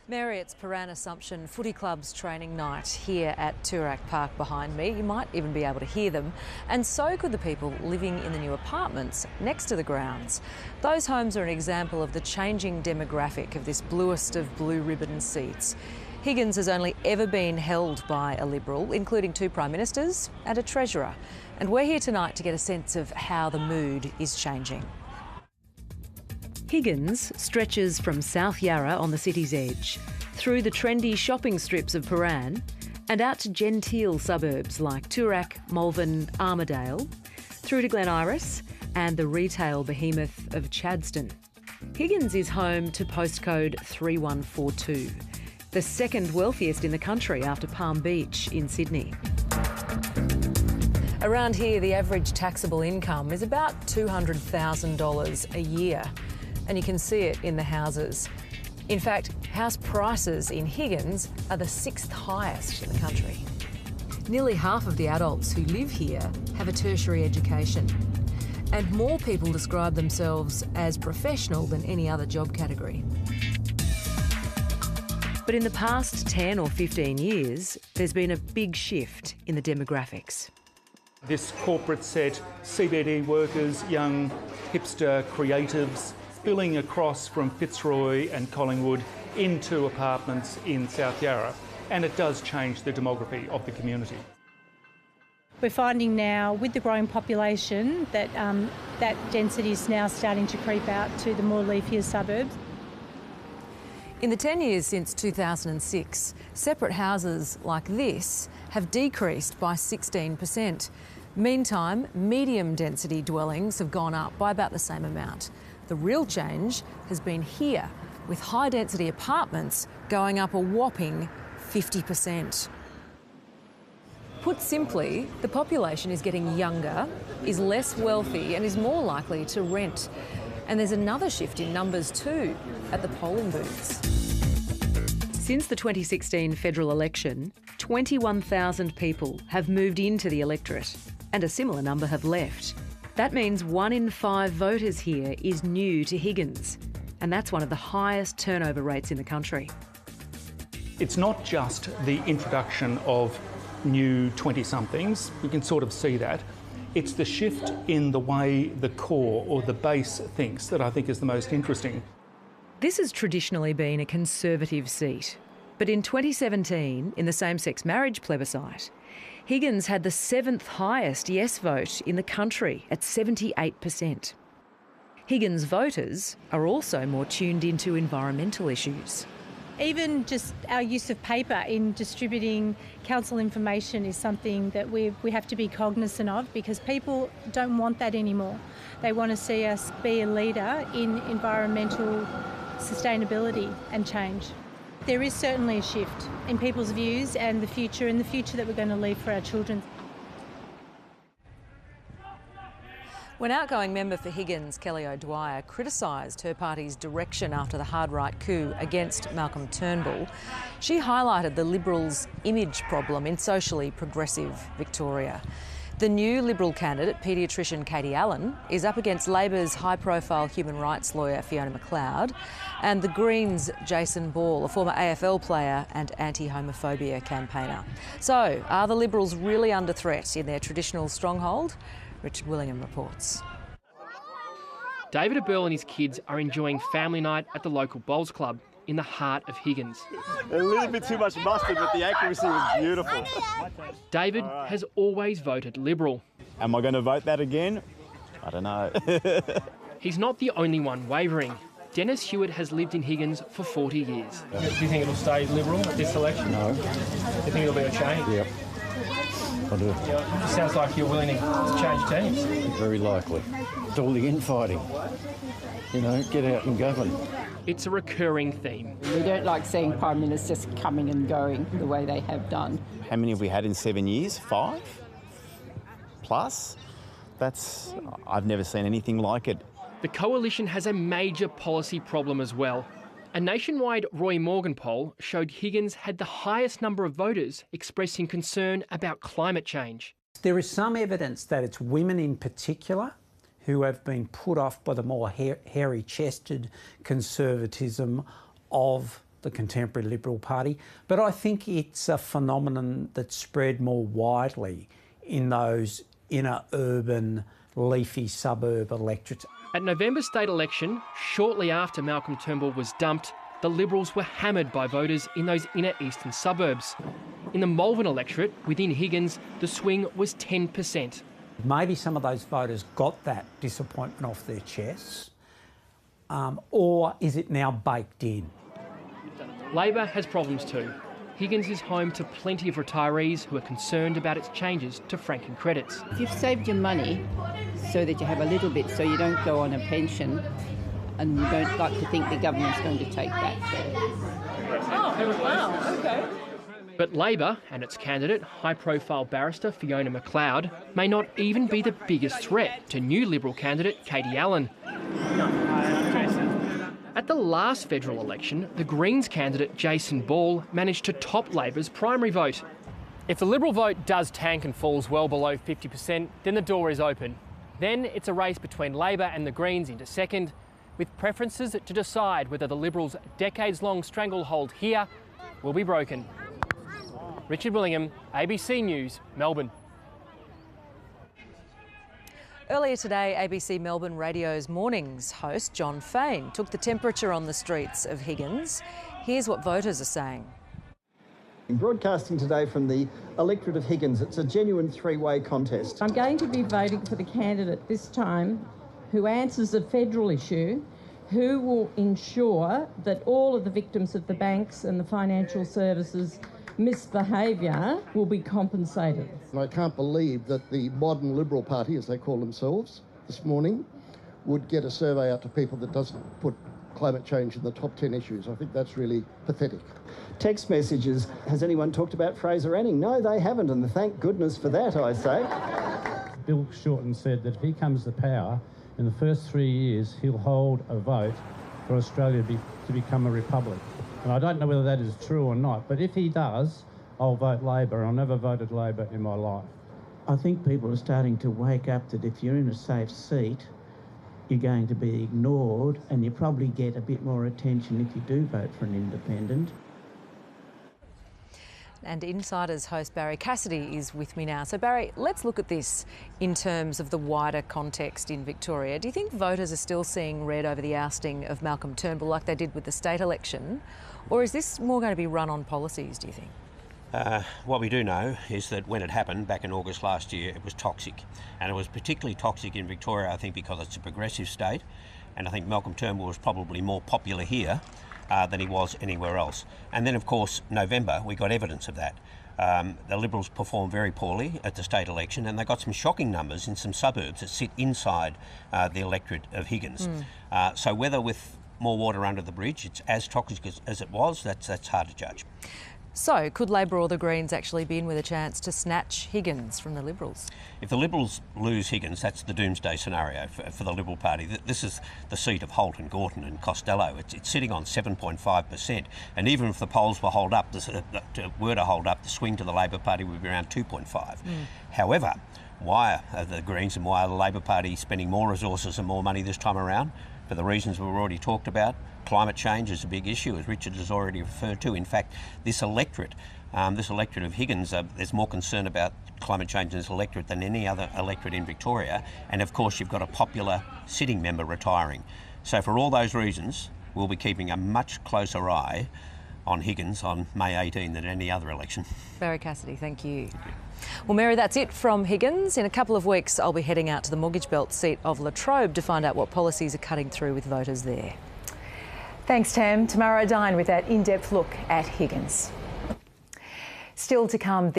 Mary, it's Paran Assumption Footy Club's training night here at Toorak Park behind me. You might even be able to hear them, and so could the people living in the new apartments next to the grounds. Those homes are an example of the changing demographic of this bluest of blue ribbon seats. Higgins has only ever been held by a Liberal, including 2 Prime Ministers and a Treasurer. And we're here tonight to get a sense of how the mood is changing. Higgins stretches from South Yarra on the city's edge, through the trendy shopping strips of Paran, and out to genteel suburbs like Toorak, Malvern, Armidale, through to Glen Iris and the retail behemoth of Chadstone. Higgins is home to postcode 3142, the second wealthiest in the country after Palm Beach in Sydney. Around here, the average taxable income is about $200,000 a year. And you can see it in the houses. In fact, house prices in Higgins are the 6th highest in the country. Nearly half of the adults who live here have a tertiary education, and more people describe themselves as professional than any other job category. But in the past 10 or 15 years, there's been a big shift in the demographics. This corporate set, CBD workers, young hipster creatives, spilling across from Fitzroy and Collingwood into apartments in South Yarra, and it does change the demography of the community. We're finding now, with the growing population, that that density is now starting to creep out to the more leafier suburbs. In the 10 years since 2006, separate houses like this have decreased by 16%. Meantime, medium density dwellings have gone up by about the same amount. The real change has been here, with high density apartments going up a whopping 50%. Put simply, the population is getting younger, is less wealthy and is more likely to rent. And there's another shift in numbers too, at the polling booths. Since the 2016 federal election, 21,000 people have moved into the electorate, and a similar number have left. That means 1 in 5 voters here is new to Higgins, and that's one of the highest turnover rates in the country. It's not just the introduction of new 20-somethings, you can sort of see that. It's the shift in the way the core or the base thinks that I think is the most interesting. This has traditionally been a Conservative seat, but in 2017, in the same-sex marriage plebiscite, Higgins had the 7th highest yes vote in the country at 78%. Higgins voters are also more tuned into environmental issues. Even just our use of paper in distributing council information is something that we have to be cognisant of, because people don't want that anymore. They want to see us be a leader in environmental sustainability and change. There is certainly a shift in people's views and the future that we're going to leave for our children. When outgoing member for Higgins, Kelly O'Dwyer, criticised her party's direction after the hard-right coup against Malcolm Turnbull, she highlighted the Liberals' image problem in socially progressive Victoria. The new Liberal candidate, paediatrician Katie Allen, is up against Labor's high-profile human rights lawyer Fiona McLeod and the Greens' Jason Ball, a former AFL player and anti-homophobia campaigner. So, are the Liberals really under threat in their traditional stronghold? Richard Willingham reports. David Abel and his kids are enjoying family night at the local bowls club in the heart of Higgins. A little bit too much mustard, but the accuracy was beautiful. David has always voted Liberal. Am I going to vote that again? I don't know. He's not the only one wavering. Dennis Hewitt has lived in Higgins for 40 years. Do you think it'll stay Liberal at this election? No. Do you think it'll be a change? Yep. I do. It sounds like you're willing to change teams. Very likely. It's all the infighting. You know, get out and govern. It's a recurring theme. We don't like seeing Prime Ministers coming and going the way they have done. How many have we had in 7 years? 5? Plus? I've never seen anything like it. The coalition has a major policy problem as well. A nationwide Roy Morgan poll showed Higgins had the highest number of voters expressing concern about climate change. There is some evidence that it's women in particular who have been put off by the more hairy-chested conservatism of the contemporary Liberal Party, but I think it's a phenomenon that's spread more widely in those inner urban, leafy suburb electorates. At November's state election, shortly after Malcolm Turnbull was dumped, the Liberals were hammered by voters in those inner eastern suburbs. In the Malvern electorate, within Higgins, the swing was 10%. Maybe some of those voters got that disappointment off their chests, or is it now baked in? Labor has problems too. Higgins is home to plenty of retirees who are concerned about its changes to franking credits. If you've saved your money so that you have a little bit so you don't go on a pension, and you don't like to think the government's going to take that. Oh, wow, okay. But Labor and its candidate, high-profile barrister Fiona McLeod, may not even be the biggest threat to new Liberal candidate Katie Allen. At the last federal election, the Greens candidate Jason Ball managed to top Labor's primary vote. If the Liberal vote does tank and falls well below 50%, then the door is open. Then it's a race between Labor and the Greens into second, with preferences to decide whether the Liberals' decades-long stranglehold here will be broken. Richard Willingham, ABC News, Melbourne. Earlier today, ABC Melbourne Radio's Mornings host John Fain took the temperature on the streets of Higgins. Here's what voters are saying. Broadcasting today from the electorate of Higgins, it's a genuine three-way contest. I'm going to be voting for the candidate this time who answers a federal issue, who will ensure that all of the victims of the banks and the financial services misbehaviour will be compensated. I can't believe that the modern Liberal Party, as they call themselves this morning, would get a survey out to people that doesn't put climate change in the top 10 issues. I think that's really pathetic. Text messages, has anyone talked about Fraser Anning? No, they haven't, and thank goodness for that, I say. Bill Shorten said that if he comes to power, in the first 3 years, he'll hold a vote for Australia to become a republic. And I don't know whether that is true or not, but if he does, I'll vote Labor. I've never voted Labor in my life. I think people are starting to wake up that if you're in a safe seat, you're going to be ignored, and you probably get a bit more attention if you do vote for an independent. And Insider's host Barry Cassidy is with me now. So Barry, let's look at this in terms of the wider context in Victoria. Do you think voters are still seeing red over the ousting of Malcolm Turnbull like they did with the state election? Or is this more going to be run on policies, do you think? What we do know is that when it happened back in August last year, it was toxic. And it was particularly toxic in Victoria, I think, because it's a progressive state. And I think Malcolm Turnbull was probably more popular here than he was anywhere else. And then, of course, November, we got evidence of that. The Liberals performed very poorly at the state election, and they got some shocking numbers in some suburbs that sit inside the electorate of Higgins. So whether with more water under the bridge, it's as toxic as it was, that's hard to judge. So, could Labor or the Greens actually be in with a chance to snatch Higgins from the Liberals? If the Liberals lose Higgins, that's the doomsday scenario for the Liberal Party. This is the seat of Holt and Gorton and Costello. It's sitting on 7.5%, and even if the polls were to hold up, the swing to the Labor Party would be around 2.5. However, why are the Greens and why are the Labor Party spending more resources and more money this time around? For the reasons we've already talked about. Climate change is a big issue, as Richard has already referred to. In fact, this electorate of Higgins, there's more concern about climate change in this electorate than any other electorate in Victoria. And of course, you've got a popular sitting member retiring. So for all those reasons, we'll be keeping a much closer eye on Higgins on May 18 than any other election. Barry Cassidy, thank you. Well, Mary, that's it from Higgins. In a couple of weeks, I'll be heading out to the Mortgage Belt seat of Latrobe to find out what policies are cutting through with voters there. Thanks, Tam. Tamara Dine with that in-depth look at Higgins. Still to come.